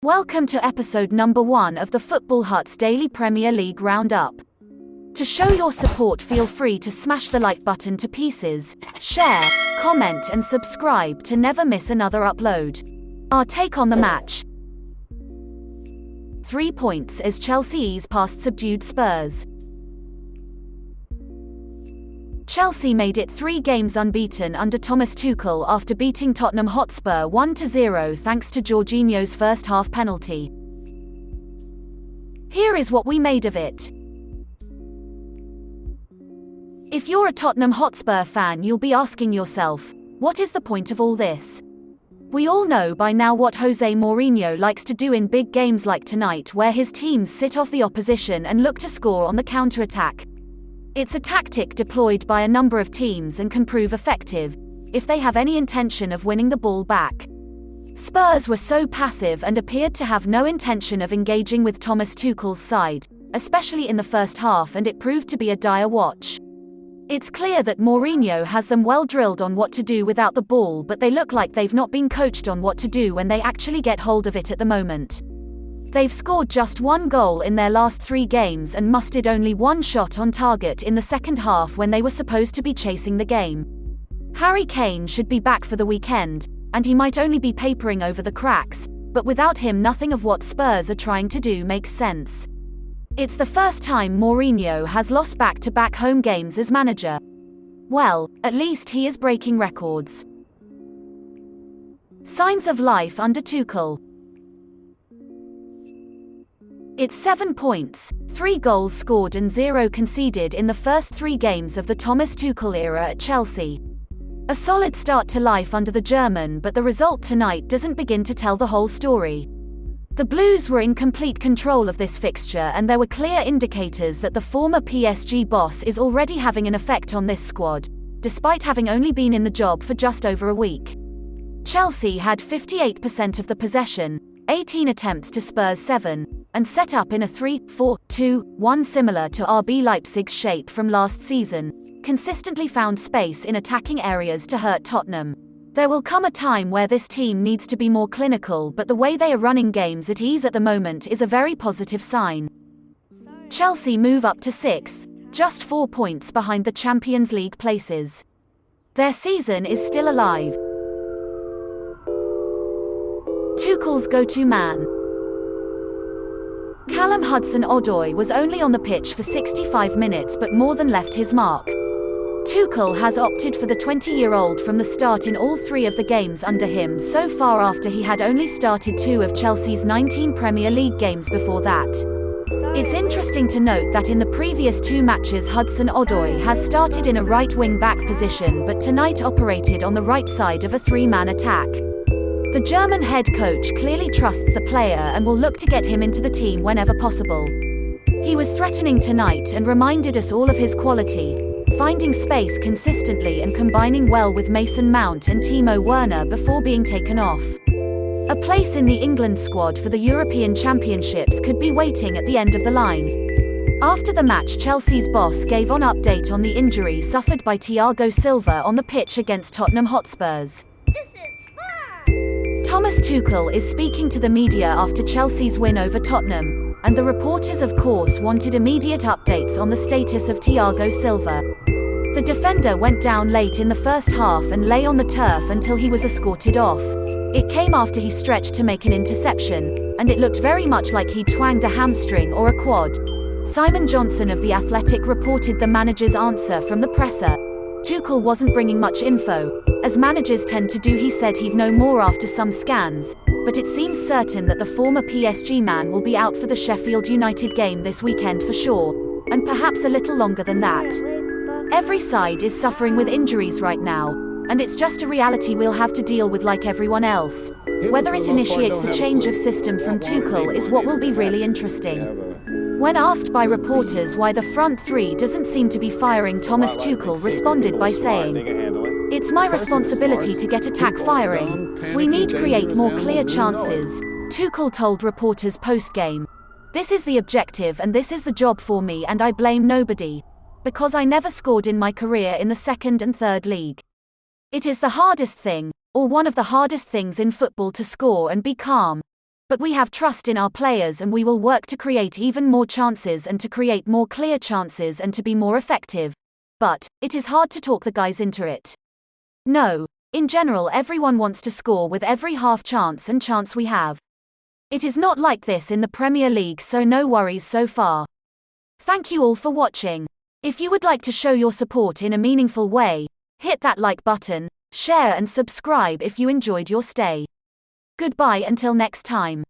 Welcome to episode number 1 of the Football Hut's Daily Premier League Roundup. To show your support, feel free to smash the like button to pieces, share, comment and subscribe to never miss another upload. Our take on the match. 3 points as Chelsea ease past subdued Spurs. Chelsea made it 3 games unbeaten under Thomas Tuchel after beating Tottenham Hotspur 1-0 thanks to Jorginho's first half penalty. Here is what we made of it. If you're a Tottenham Hotspur fan, you'll be asking yourself, what is the point of all this? We all know by now what Jose Mourinho likes to do in big games like tonight, where his teams sit off the opposition and look to score on the counter-attack. It's a tactic deployed by a number of teams and can prove effective if they have any intention of winning the ball back. Spurs were so passive and appeared to have no intention of engaging with Thomas Tuchel's side, especially in the first half, and it proved to be a dire watch. It's clear that Mourinho has them well drilled on what to do without the ball, but they look like they've not been coached on what to do when they actually get hold of it at the moment. They've scored just 1 goal in their last 3 games and mustered only 1 shot on target in the second half when they were supposed to be chasing the game. Harry Kane should be back for the weekend, and he might only be papering over the cracks, but without him nothing of what Spurs are trying to do makes sense. It's the first time Mourinho has lost back-to-back home games as manager. Well, at least he is breaking records. Signs of life under Tuchel. It's 7 points, 3 goals scored and 0 conceded in the first 3 games of the Thomas Tuchel era at Chelsea. A solid start to life under the German, but the result tonight doesn't begin to tell the whole story. The Blues were in complete control of this fixture, and there were clear indicators that the former PSG boss is already having an effect on this squad, despite having only been in the job for just over a week. Chelsea had 58% of the possession, 18 attempts to Spurs 7, and set up in a 3-4-2-1 similar to RB Leipzig's shape from last season, consistently found space in attacking areas to hurt Tottenham. There will come a time where this team needs to be more clinical, but the way they are running games at ease at the moment is a very positive sign. Chelsea move up to 6th, just 4 points behind the Champions League places. Their season is still alive. Tuchel's go-to man. Callum Hudson-Odoi was only on the pitch for 65 minutes but more than left his mark. Tuchel has opted for the 20-year-old from the start in all 3 of the games under him so far, after he had only started 2 of Chelsea's 19 Premier League games before that. It's interesting to note that in the previous 2 matches Hudson-Odoi has started in a right wing-back position, but tonight operated on the right side of a 3-man attack. The German head coach clearly trusts the player and will look to get him into the team whenever possible. He was threatening tonight and reminded us all of his quality, finding space consistently and combining well with Mason Mount and Timo Werner before being taken off. A place in the England squad for the European Championships could be waiting at the end of the line. After the match, Chelsea's boss gave an update on the injury suffered by Thiago Silva on the pitch against Tottenham Hotspurs. Thomas Tuchel is speaking to the media after Chelsea's win over Tottenham, and the reporters of course wanted immediate updates on the status of Thiago Silva. The defender went down late in the first half and lay on the turf until he was escorted off. It came after he stretched to make an interception, and it looked very much like he twanged a hamstring or a quad. Simon Johnson of The Athletic reported the manager's answer from the presser. Tuchel wasn't bringing much info, as managers tend to do. He said he'd know more after some scans, but it seems certain that the former PSG man will be out for the Sheffield United game this weekend for sure, and perhaps a little longer than that. Every side is suffering with injuries right now, and it's just a reality we'll have to deal with like everyone else. Whether it initiates a change of system from Tuchel is what will be really interesting. When asked by reporters why the front 3 doesn't seem to be firing, Thomas Tuchel responded by saying, "It's my responsibility to get attack firing. We need to create more clear chances," Tuchel told reporters post-game. "This is the objective and this is the job for me, and I blame nobody. Because I never scored in my career in the 2nd and 3rd league. It is the hardest thing, or one of the hardest things in football, to score and be calm. But we have trust in our players and we will work to create even more chances and to create more clear chances and to be more effective. But it is hard to talk the guys into it. No, in general everyone wants to score with every half chance and chance we have. It is not like this in the Premier League, so no worries so far. Thank you all for watching. If you would like to show your support in a meaningful way, hit that like button, share and subscribe if you enjoyed your stay. Goodbye until next time.